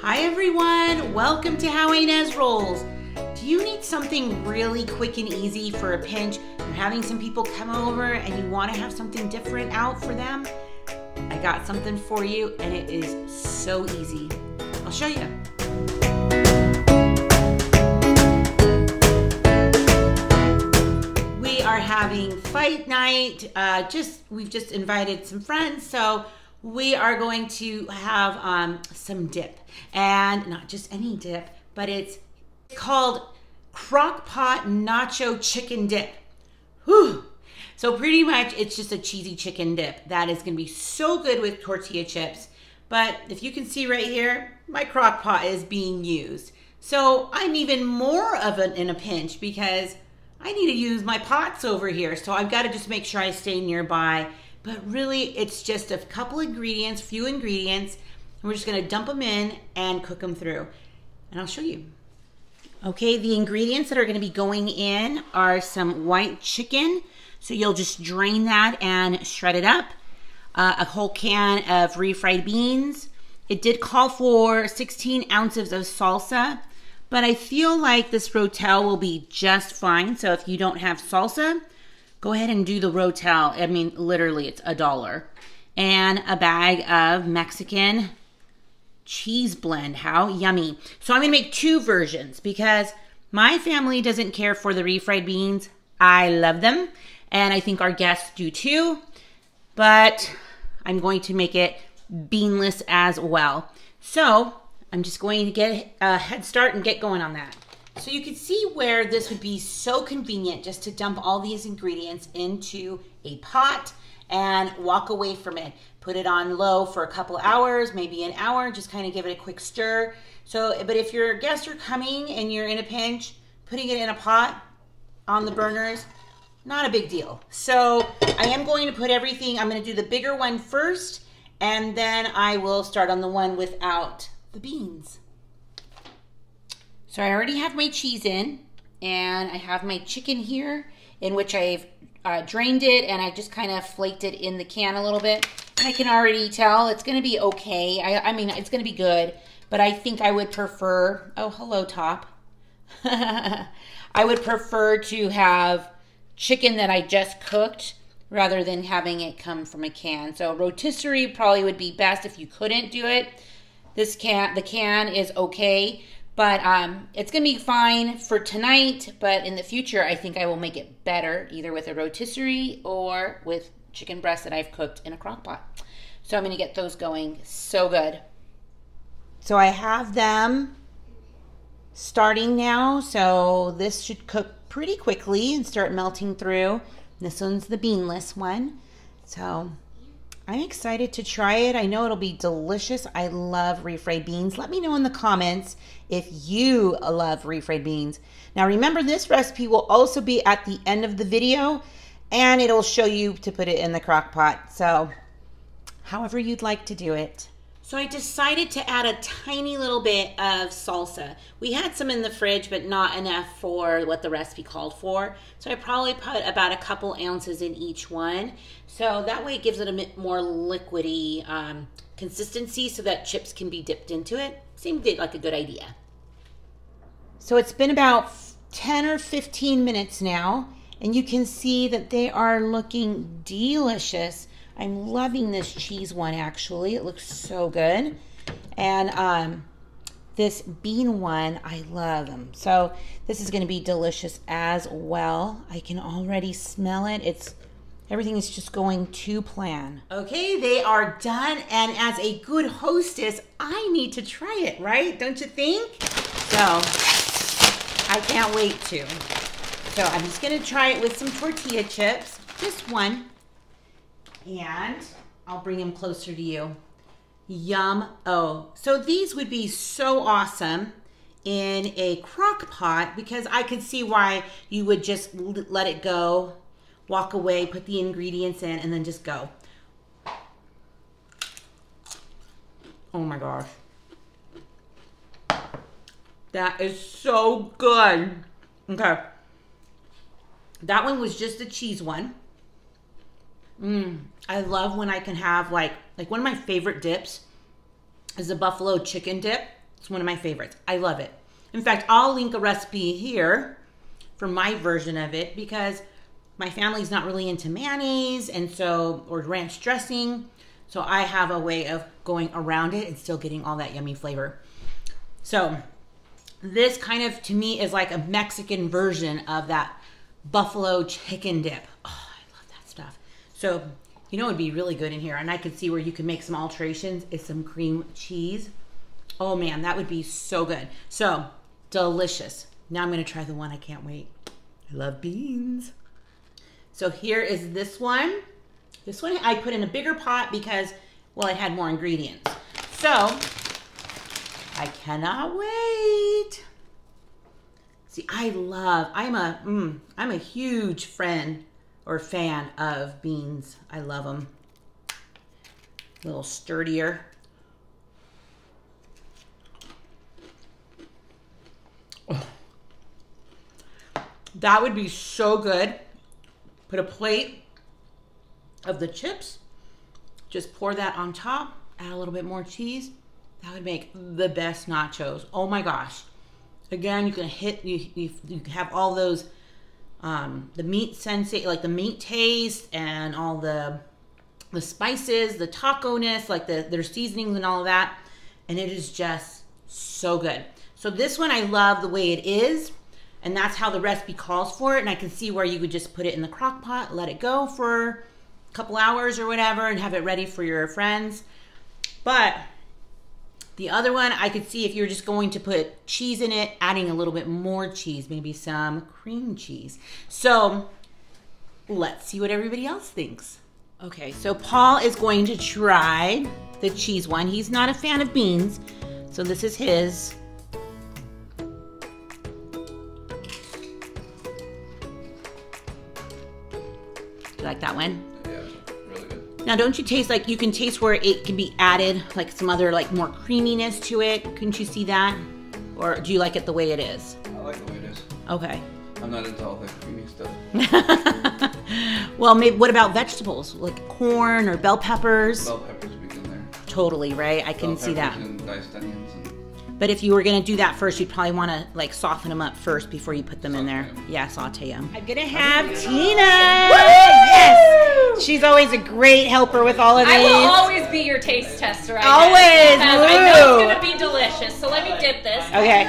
Hi everyone, welcome to How Ines Rolls. Do you need something really quick and easy for a pinch? You're having some people come over and you want to have something different out for them? I got something for you and it is so easy. I'll show you. We are having fight night. We've just invited some friends, so we are going to have some dip, and not just any dip, but it's called Crockpot Nacho Chicken Dip. Whew. So pretty much it's just a cheesy chicken dip that is going to be so good with tortilla chips. But if you can see right here, my crock pot is being used. So I'm even more of in a pinch because I need to use my pots over here. So I've got to just make sure I stay nearby. But really, it's just a couple ingredients, few ingredients. And we're just gonna dump them in and cook them through. And I'll show you. Okay, the ingredients that are gonna be going in are some white chicken. So you'll just drain that and shred it up. A whole can of refried beans. It did call for 16 ounces of salsa, but I feel like this rotel will be just fine. So if you don't have salsa, go ahead and do the rotel. I mean, literally, it's $1. And a bag of Mexican cheese blend. How yummy. So I'm going to make two versions because my family doesn't care for the refried beans. I love them, and I think our guests do too. But I'm going to make it beanless as well. So I'm just going to get a head start and get going on that. So you can see where this would be so convenient just to dump all these ingredients into a pot and walk away from it. Put it on low for a couple hours, maybe an hour, just kind of give it a quick stir. So, but if your guests are coming and you're in a pinch, putting it in a pot on the burners, not a big deal. So I am going to put everything, I'm going to do the bigger one first, and then I will start on the one without the beans. So I already have my cheese in, and I have my chicken here, in which I've drained it, and I just kind of flaked it in the can a little bit. And I can already tell it's going to be okay. I mean, it's going to be good, but I think I would prefer, oh, hello, Top. I would prefer to have chicken that I just cooked rather than having it come from a can. So rotisserie probably would be best if you couldn't do it. The can is okay. But it's going to be fine for tonight, but in the future, I think I will make it better, either with a rotisserie or with chicken breast that I've cooked in a crock pot. So I'm going to get those going. So good. So I have them starting now, so this should cook pretty quickly and start melting through. This one's the beanless one. So I'm excited to try it. I know it'll be delicious. I love refried beans. Let me know in the comments if you love refried beans. Now remember, this recipe will also be at the end of the video, and it'll show you to put it in the crock pot. So however you'd like to do it. So I decided to add a tiny little bit of salsa. We had some in the fridge, but not enough for what the recipe called for. So I probably put about a couple ounces in each one. So that way it gives it a bit more liquidy consistency so that chips can be dipped into it. Seemed like a good idea. So it's been about 10 or 15 minutes now, and you can see that they are looking delicious. I'm loving this cheese one, actually. It looks so good. And this bean one, I love them. So this is going to be delicious as well. I can already smell it. Everything is just going to plan. Okay, they are done. And as a good hostess, I need to try it, right? Don't you think? So I can't wait to. So I'm just going to try it with some tortilla chips. Just one. And I'll bring them closer to you. Yum. Oh, so these would be so awesome in a crock pot because I could see why you would just let it go, walk away, put the ingredients in, and then just go. Oh my gosh. That is so good. Okay. That one was just a cheese one. I love when I can have like one of my favorite dips is the buffalo chicken dip. It's one of my favorites. I love it. In fact, I'll link a recipe here for my version of it because my family's not really into mayonnaise and so, or ranch dressing. So I have a way of going around it and still getting all that yummy flavor. So this kind of, to me, is like a Mexican version of that buffalo chicken dip. Oh, I love that stuff. So, you know what would be really good in here, and I could see where you can make some alterations, is some cream cheese. Oh man, that would be so good. So, delicious. Now I'm gonna try the one I can't wait. I love beans. So here is this one. This one I put in a bigger pot because, well, it had more ingredients. So, I cannot wait. See, I'm a huge friend or fan of beans. I love them. A little sturdier. Oh. That would be so good. Put a plate of the chips, just pour that on top, add a little bit more cheese. That would make the best nachos. Oh my gosh. Again, you can you have all those, the meat sensation, like the meat taste and all the spices, the taco-ness, like their seasonings and all of that. And it is just so good. So this one, I love the way it is. And that's how the recipe calls for it. And I can see where you would just put it in the crock pot, let it go for a couple hours or whatever, and have it ready for your friends. But the other one, I could see if you're just going to put cheese in it, adding a little bit more cheese, maybe some cream cheese. So let's see what everybody else thinks. Okay, so Paul is going to try the cheese one. He's not a fan of beans, so this is his. You like that one? Yeah, really good. Now, don't you taste like you can taste where it can be added, like some other like more creaminess to it? Couldn't you see that? Or do you like it the way it is? I like the way it is. Okay. I'm not into all the creamy stuff. Well, maybe what about vegetables like corn or bell peppers? Bell peppers would be good in there. Totally, right? I can see that. And diced onions. But if you were gonna do that first, you'd probably want to like soften them up first before you put them in there. Yeah, saute them. I'm gonna have Tina. Yes, she's always a great helper with all of these. I will always be your taste tester. Always. I know it's gonna be delicious. So let me dip this. Okay.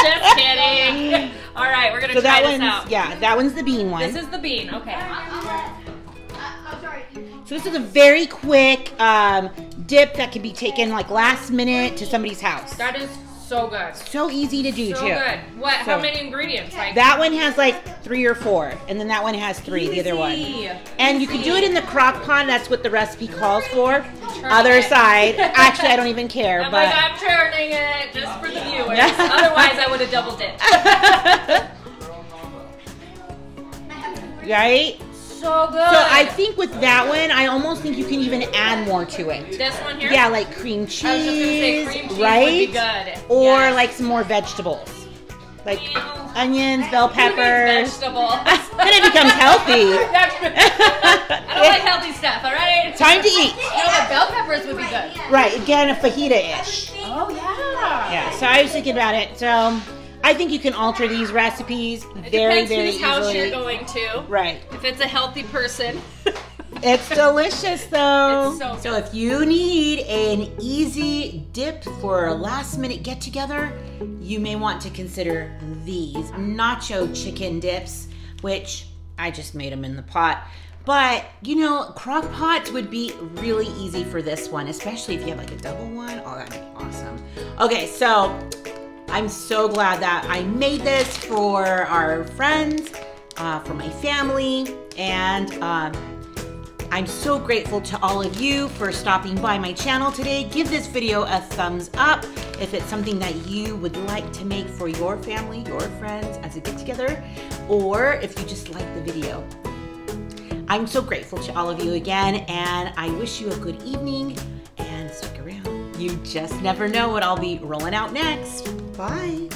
Just kidding. All right, we're gonna try this out. Yeah, that one's the bean one. This is the bean. Okay. So this is a very quick dip that can be taken like last minute to somebody's house. That is so good. So easy to do So too. good. What? So, how many ingredients? Like that one has like 3 or 4, and then that one has 3. The other one. And you can do it in the crock pot. That's what the recipe calls for. Other side. Actually, I don't even care. I'm but like, I'm turning it just for the viewers. Otherwise, I would have double dipped. Right? So good. So I think with that one, I almost think you can even add more to it. This one here? Yeah, like cream cheese, I was just gonna say cream cheese right? would be good. Or Yes. like some more vegetables, like Ew. onions, bell Who needs peppers. vegetables? Then it becomes healthy. I don't like healthy stuff, all right? Time to eat. No, but bell peppers would be good. Right, again, a fajita-ish. Oh, yeah. Yeah, so I was thinking about it. So I think you can alter these recipes very, It depends very whose house you're easily. going to. Right. If it's a healthy person. It's delicious though. It's so good. if you need an easy dip for a last minute get together, you may want to consider these nacho chicken dips, which I just made them in the pot. But you know, crock pots would be really easy for this one, especially if you have like a double one. Oh, that'd be awesome. Okay, so I'm so glad that I made this for our friends, for my family, and I'm so grateful to all of you for stopping by my channel today. Give this video a thumbs up if it's something that you would like to make for your family, your friends as a get-together, or if you just like the video. I'm so grateful to all of you again, and I wish you a good evening, and stick around. You just never know what I'll be rolling out next. Bye.